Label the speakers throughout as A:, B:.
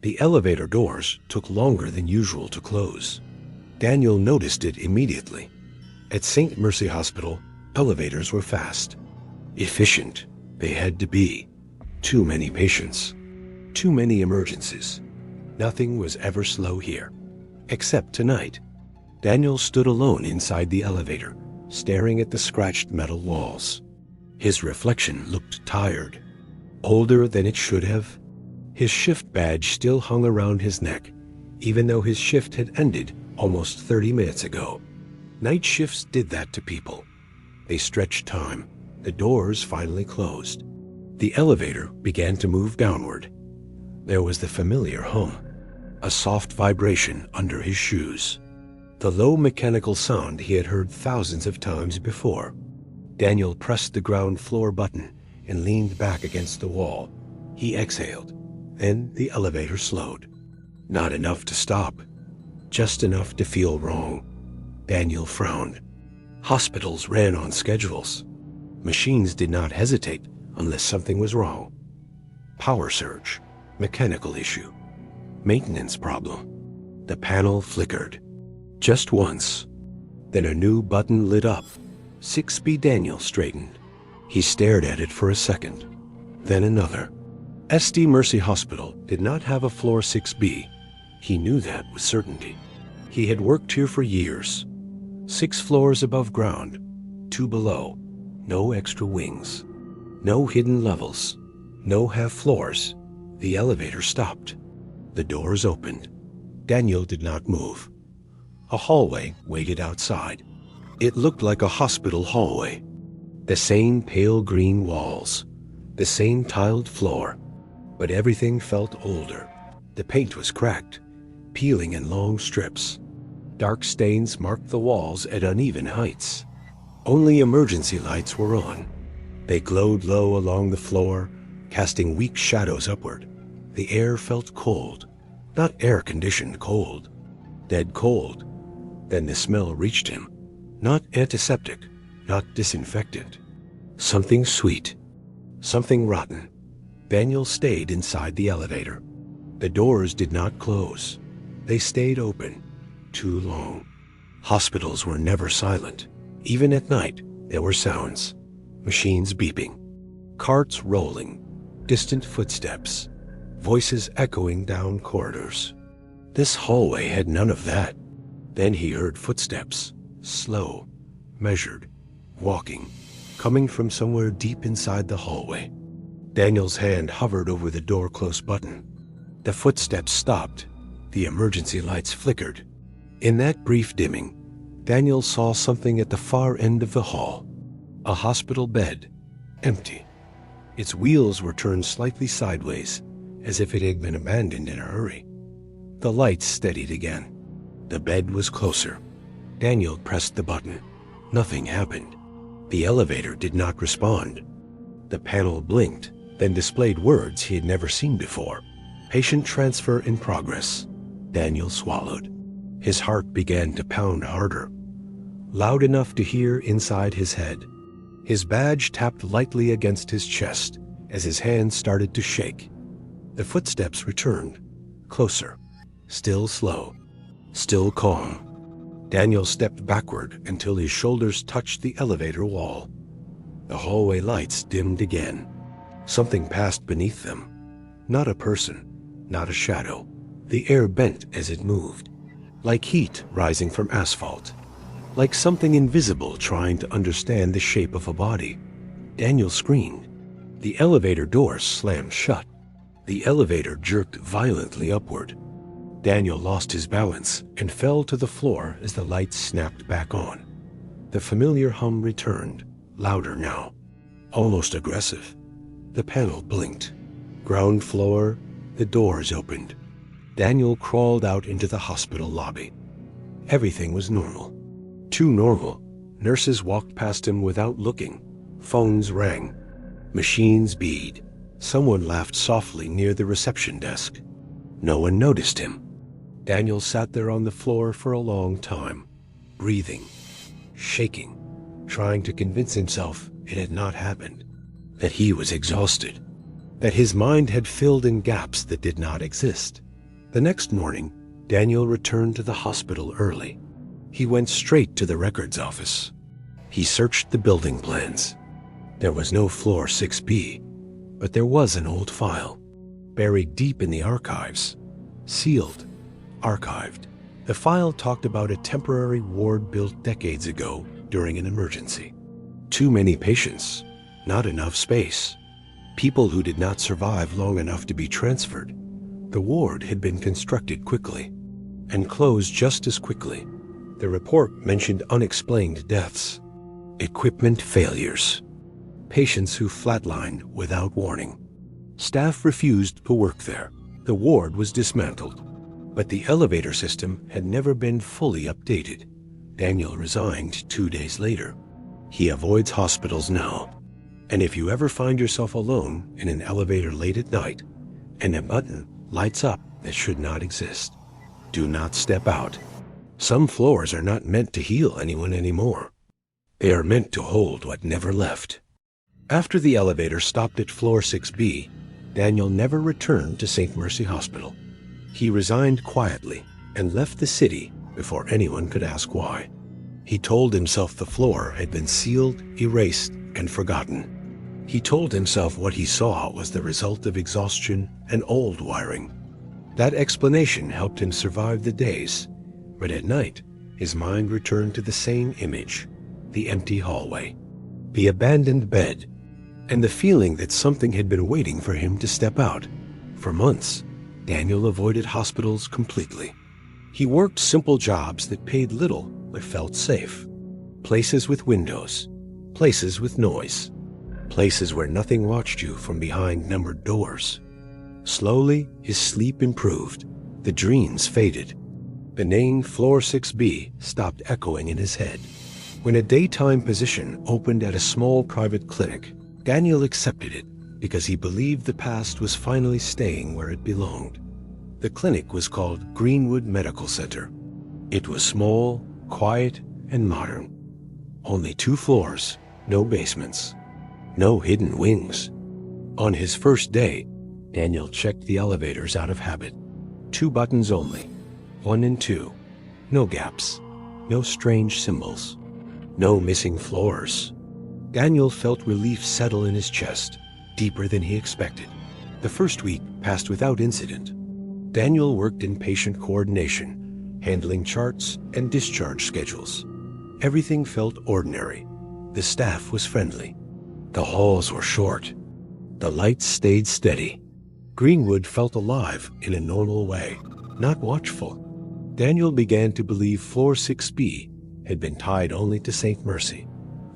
A: The elevator doors took longer than usual to close. Daniel noticed it immediately. At St. Mercy Hospital, elevators were fast. Efficient, they had to be. Too many patients. Too many emergencies. Nothing was ever slow here. Except tonight. Daniel stood alone inside the elevator, staring at the scratched metal walls. His reflection looked tired. Older than it should have. His shift badge still hung around his neck, even though his shift had ended almost 30 minutes ago. Night shifts did that to people. They stretched time. The doors finally closed. The elevator began to move downward. There was the familiar hum, a soft vibration under his shoes. The low mechanical sound he had heard thousands of times before. Daniel pressed the ground floor button and leaned back against the wall. He exhaled. Then the elevator slowed. Not enough to stop. Just enough to feel wrong. Daniel frowned. Hospitals ran on schedules. Machines did not hesitate unless something was wrong. Power surge. Mechanical issue. Maintenance problem. The panel flickered. Just once. Then a new button lit up. 6B Daniel straightened. He stared at it for a second. Then another. St. Mercy Hospital did not have a floor 6B. He knew that with certainty. He had worked here for years. 6 floors above ground, 2 below. No extra wings. No hidden levels. No half floors. The elevator stopped. The doors opened. Daniel did not move. A hallway waited outside. It looked like a hospital hallway. The same pale green walls. The same tiled floor. But everything felt older. The paint was cracked, peeling in long strips. Dark stains marked the walls at uneven heights. Only emergency lights were on. They glowed low along the floor, casting weak shadows upward. The air felt cold, not air-conditioned cold. Dead cold. Then the smell reached him. Not antiseptic, not disinfectant. Something sweet. Something rotten. Daniel stayed inside the elevator. The doors did not close. They stayed open. Too long. Hospitals were never silent. Even at night, there were sounds. Machines beeping. Carts rolling. Distant footsteps. Voices echoing down corridors. This hallway had none of that. Then he heard footsteps. Slow. Measured. Walking. Coming from somewhere deep inside the hallway. Daniel's hand hovered over the door close button. The footsteps stopped. The emergency lights flickered. In that brief dimming, Daniel saw something at the far end of the hall. A hospital bed. Empty. Its wheels were turned slightly sideways, as if it had been abandoned in a hurry. The lights steadied again. The bed was closer. Daniel pressed the button. Nothing happened. The elevator did not respond. The panel blinked, then displayed words he had never seen before. Patient transfer in progress. Daniel swallowed. His heart began to pound harder, loud enough to hear inside his head. His badge tapped lightly against his chest as his hand started to shake. The footsteps returned, closer, still slow, still calm. Daniel stepped backward until his shoulders touched the elevator wall. The hallway lights dimmed again. Something passed beneath them. Not a person, not a shadow. The air bent as it moved, like heat rising from asphalt, like something invisible trying to understand the shape of a body. Daniel screamed. The elevator doors slammed shut. The elevator jerked violently upward. Daniel lost his balance and fell to the floor as the lights snapped back on. The familiar hum returned, louder now, almost aggressive. The panel blinked. Ground floor, the doors opened. Daniel crawled out into the hospital lobby. Everything was normal. Too normal. Nurses walked past him without looking. Phones rang. Machines beeped. Someone laughed softly near the reception desk. No one noticed him. Daniel sat there on the floor for a long time, breathing, shaking, trying to convince himself it had not happened, that he was exhausted, that his mind had filled in gaps that did not exist. The next morning, Daniel returned to the hospital early. He went straight to the records office. He searched the building plans. There was no floor 6B, but there was an old file, buried deep in the archives, sealed, archived. The file talked about a temporary ward built decades ago during an emergency. Too many patients, not enough space. People who did not survive long enough to be transferred. The ward had been constructed quickly and closed just as quickly. The report mentioned unexplained deaths, equipment failures, patients who flatlined without warning. Staff refused to work there. The ward was dismantled, but the elevator system had never been fully updated. Daniel resigned 2 days later. He avoids hospitals now. And if you ever find yourself alone in an elevator late at night and a button lights up that should not exist, do not step out. Some floors are not meant to heal anyone anymore. They are meant to hold what never left. After the elevator stopped at floor 6B, Daniel never returned to St. Mercy Hospital. He resigned quietly and left the city before anyone could ask why. He told himself the floor had been sealed, erased, and forgotten. He told himself what he saw was the result of exhaustion and old wiring. That explanation helped him survive the days, but at night, his mind returned to the same image, the empty hallway, the abandoned bed, and the feeling that something had been waiting for him to step out. For months, Daniel avoided hospitals completely. He worked simple jobs that paid little but felt safe. Places with windows, places with noise, places where nothing watched you from behind numbered doors. Slowly, his sleep improved. The dreams faded. The name Floor 6B stopped echoing in his head. When a daytime position opened at a small private clinic, Daniel accepted it because he believed the past was finally staying where it belonged. The clinic was called Greenwood Medical Center. It was small, quiet, and modern. Only 2 floors, no basements, no hidden wings. On his first day, Daniel checked the elevators out of habit. 2 buttons only, 1 and 2. No gaps, no strange symbols, no missing floors. Daniel felt relief settle in his chest, deeper than he expected. The first week passed without incident. Daniel worked in patient coordination, handling charts and discharge schedules. Everything felt ordinary. The staff was friendly. The halls were short. The lights stayed steady. Greenwood felt alive in a normal way, not watchful. Daniel began to believe floor 6B had been tied only to St. Mercy,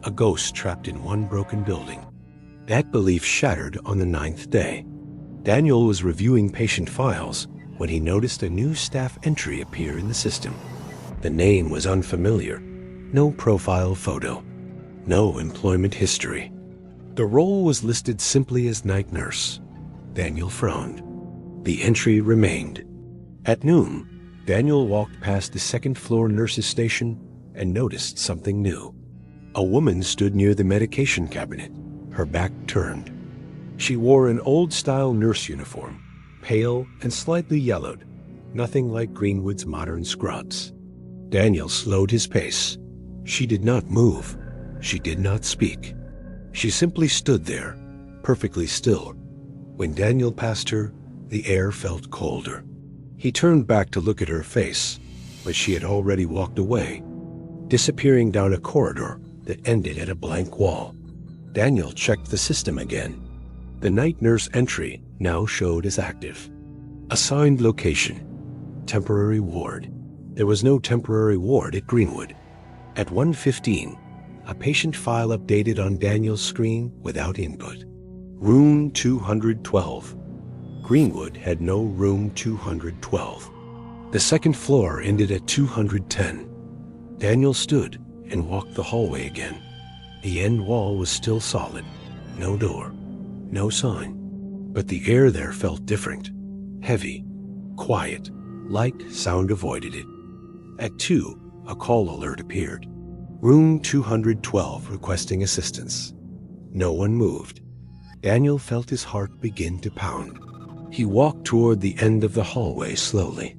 A: a ghost trapped in one broken building. That belief shattered on the 9th day. Daniel was reviewing patient files when he noticed a new staff entry appear in the system. The name was unfamiliar. No profile photo. No employment history. The role was listed simply as night nurse. Daniel frowned. The entry remained. At noon, Daniel walked past the second-floor nurse's station and noticed something new. A woman stood near the medication cabinet, her back turned. She wore an old-style nurse uniform, pale and slightly yellowed, nothing like Greenwood's modern scrubs. Daniel slowed his pace. She did not move. She did not speak. She simply stood there, perfectly still. When Daniel passed her, the air felt colder. He turned back to look at her face, but she had already walked away, disappearing down a corridor that ended at a blank wall. Daniel checked the system again. The night nurse entry now showed as active. Assigned location, temporary ward. There was no temporary ward at Greenwood. At 1:15, a patient file updated on Daniel's screen without input. Room 212. Greenwood had no room 212. The second floor ended at 210. Daniel stood and walked the hallway again. The end wall was still solid. No door, no sign. But the air there felt different. Heavy, quiet, like sound avoided it. At 2, a call alert appeared. Room 212 requesting assistance. No one moved. Daniel felt his heart begin to pound. He walked toward the end of the hallway slowly.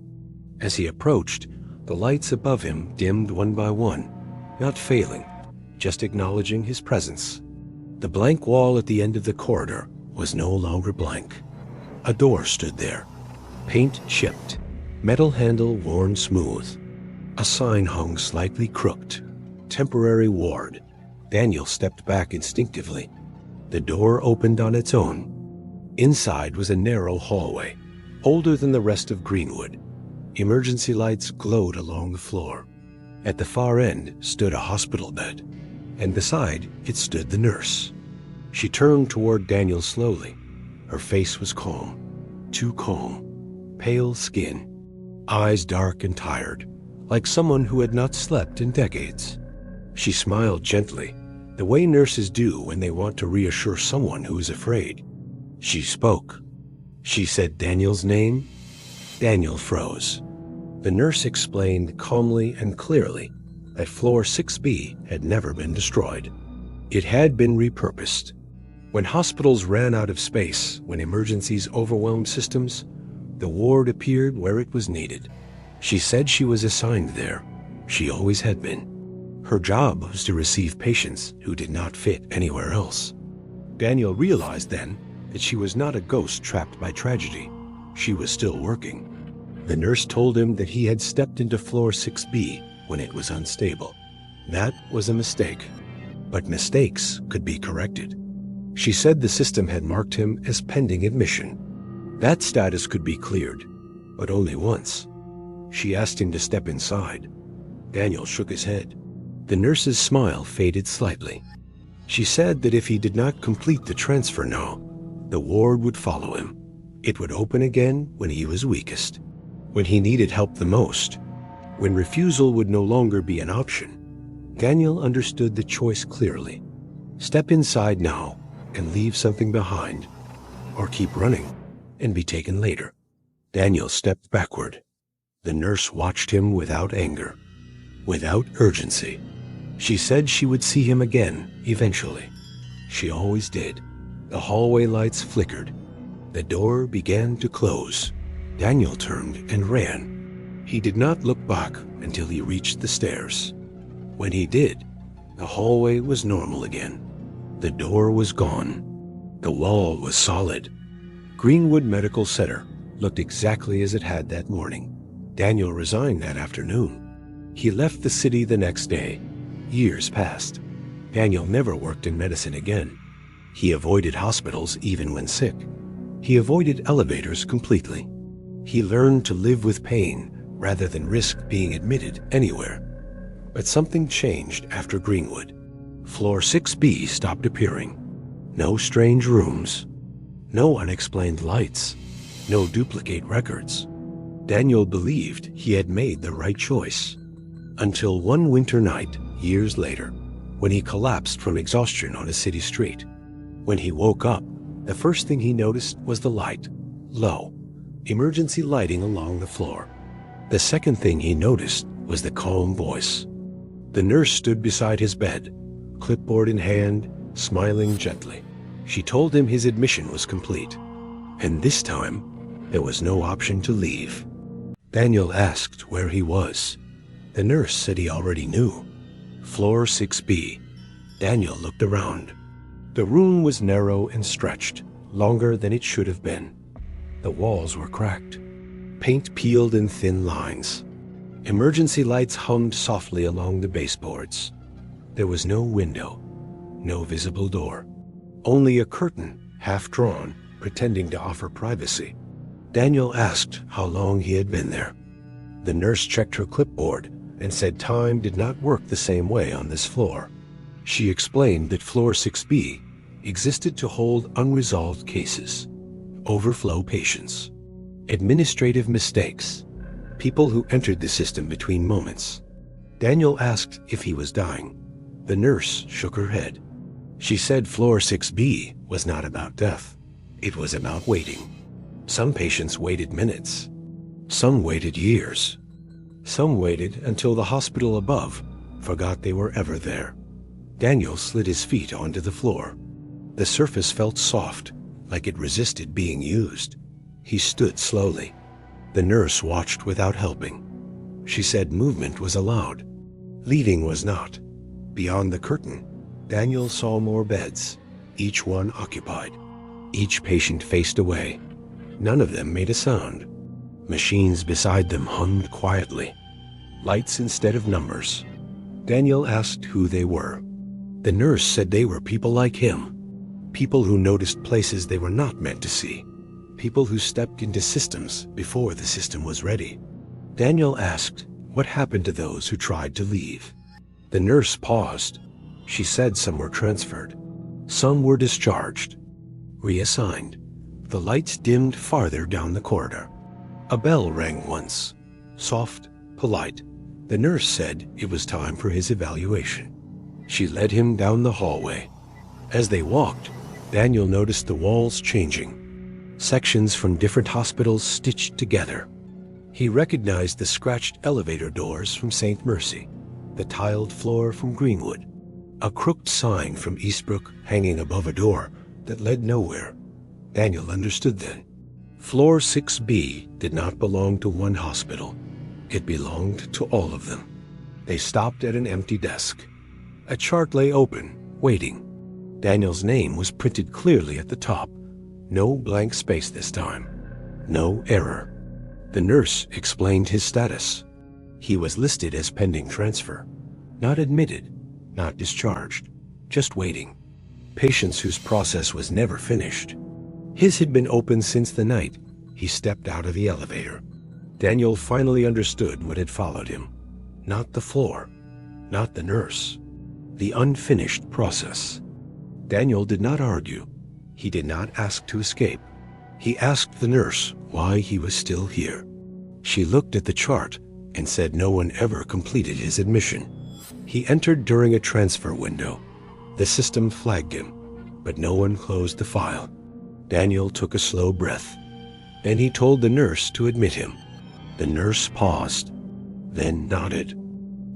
A: As he approached, the lights above him dimmed one by one, not failing, just acknowledging his presence. The blank wall at the end of the corridor was no longer blank. A door stood there, paint chipped, metal handle worn smooth. A sign hung slightly crooked, temporary ward. Daniel stepped back instinctively. The door opened on its own. Inside was a narrow hallway, older than the rest of Greenwood. Emergency lights glowed along the floor. At the far end stood a hospital bed, and beside it stood the nurse. She turned toward Daniel slowly. Her face was calm, too calm, pale skin, eyes dark and tired, like someone who had not slept in decades. She smiled gently, the way nurses do when they want to reassure someone who is afraid. She spoke. She said Daniel's name. Daniel froze. The nurse explained calmly and clearly that floor 6B had never been destroyed. It had been repurposed. When hospitals ran out of space, when emergencies overwhelmed systems, the ward appeared where it was needed. She said she was assigned there. She always had been. Her job was to receive patients who did not fit anywhere else. Daniel realized then that she was not a ghost trapped by tragedy. She was still working. The nurse told him that he had stepped into floor 6B when it was unstable. That was a mistake. But mistakes could be corrected. She said the system had marked him as pending admission. That status could be cleared, but only once. She asked him to step inside. Daniel shook his head. The nurse's smile faded slightly. She said that if he did not complete the transfer now, the ward would follow him. It would open again when he was weakest, when he needed help the most, when refusal would no longer be an option. Daniel understood the choice clearly. Step inside now and leave something behind, or keep running and be taken later. Daniel stepped backward. The nurse watched him without anger, without urgency. She said she would see him again eventually. She always did. The hallway lights flickered. The door began to close. Daniel turned and ran. He did not look back until he reached the stairs. When he did, the hallway was normal again. The door was gone. The wall was solid. Greenwood Medical Center looked exactly as it had that morning. Daniel resigned that afternoon. He left the city the next day. Years passed. Daniel never worked in medicine again. He avoided hospitals even when sick. He avoided elevators completely. He learned to live with pain rather than risk being admitted anywhere. But something changed after Greenwood. Floor 6B stopped appearing. No strange rooms. No unexplained lights. No duplicate records. Daniel believed he had made the right choice. Until one winter night, years later, when he collapsed from exhaustion on a city street. When he woke up, the first thing he noticed was the light, low, emergency lighting along the floor. The second thing he noticed was the calm voice. The nurse stood beside his bed, clipboard in hand, smiling gently. She told him his admission was complete, and this time, there was no option to leave. Daniel asked where he was. The nurse said he already knew. Floor 6B. Daniel looked around. The room was narrow and stretched, longer than it should have been. The walls were cracked. Paint peeled in thin lines. Emergency lights hummed softly along the baseboards. There was no window, no visible door. Only a curtain, half drawn, pretending to offer privacy. Daniel asked how long he had been there. The nurse checked her clipboard and said time did not work the same way on this floor. She explained that floor 6B existed to hold unresolved cases, overflow patients, administrative mistakes, people who entered the system between moments. Daniel asked if he was dying. The nurse shook her head. She said floor 6B was not about death. It was about waiting. Some patients waited minutes. Some waited years. Some waited until the hospital above forgot they were ever there. Daniel slid his feet onto the floor. The surface felt soft, like it resisted being used. He stood slowly. The nurse watched without helping. She said movement was allowed. Leaving was not. Beyond the curtain, Daniel saw more beds, each one occupied. Each patient faced away. None of them made a sound. Machines beside them hummed quietly. Lights instead of numbers. Daniel asked who they were. The nurse said they were people like him. People who noticed places they were not meant to see. People who stepped into systems before the system was ready. Daniel asked what happened to those who tried to leave. The nurse paused. She said some were transferred. Some were discharged. Reassigned. The lights dimmed farther down the corridor. A bell rang once. Soft, polite. The nurse said it was time for his evaluation. She led him down the hallway. As they walked, Daniel noticed the walls changing. Sections from different hospitals stitched together. He recognized the scratched elevator doors from St. Mercy, the tiled floor from Greenwood, a crooked sign from Eastbrook hanging above a door that led nowhere. Daniel understood then. Floor 6B did not belong to one hospital. It belonged to all of them. They stopped at an empty desk. A chart lay open, waiting. Daniel's name was printed clearly at the top. No blank space this time. No error. The nurse explained his status. He was listed as pending transfer. Not admitted, not discharged, just waiting. Patients whose process was never finished. His had been open since the night he stepped out of the elevator. Daniel finally understood what had followed him. Not the floor, not the nurse. The unfinished process. Daniel did not argue. He did not ask to escape. He asked the nurse why he was still here. She looked at the chart and said no one ever completed his admission. He entered during a transfer window. The system flagged him, but no one closed the file. Daniel took a slow breath. Then he told the nurse to admit him. The nurse paused, then nodded.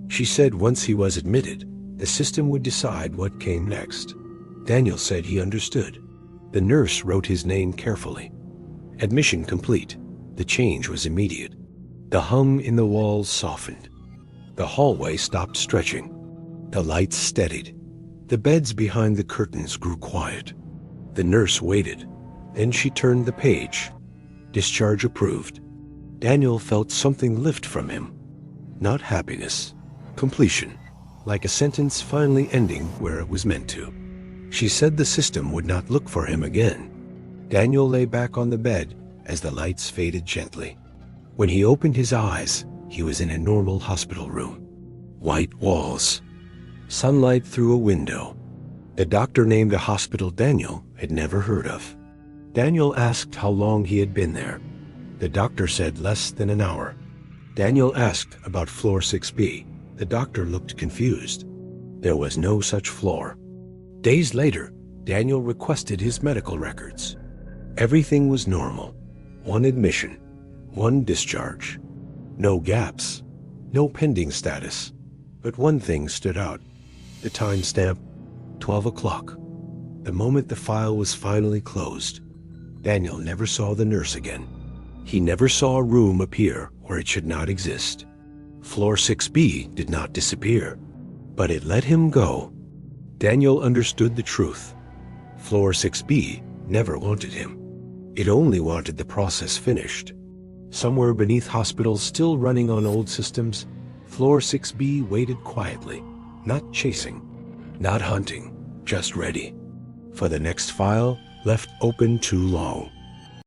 A: She said once he was admitted, the system would decide what came next. Daniel said he understood. The nurse wrote his name carefully. Admission complete. The change was immediate. The hum in the walls softened. The hallway stopped stretching. The lights steadied. The beds behind the curtains grew quiet. The nurse waited. Then she turned the page. Discharge approved. Daniel felt something lift from him. Not happiness. Completion. Like a sentence finally ending where it was meant to. She said the system would not look for him again. Daniel lay back on the bed as the lights faded gently. When he opened his eyes, he was in a normal hospital room. White walls. Sunlight through a window. The doctor named a hospital Daniel had never heard of. Daniel asked how long he had been there. The doctor said less than an hour. Daniel asked about floor 6B. The doctor looked confused. There was no such floor. Days later, Daniel requested his medical records. Everything was normal. One admission, one discharge. No gaps, no pending status. But one thing stood out. The timestamp, 12 o'clock. The moment the file was finally closed. Daniel never saw the nurse again. He never saw a room appear where it should not exist. Floor 6B did not disappear, but it let him go. Daniel understood the truth. Floor 6B never wanted him. It only wanted the process finished. Somewhere beneath hospitals still running on old systems, Floor 6B waited quietly, not chasing, not hunting, just ready. For the next file left open too long.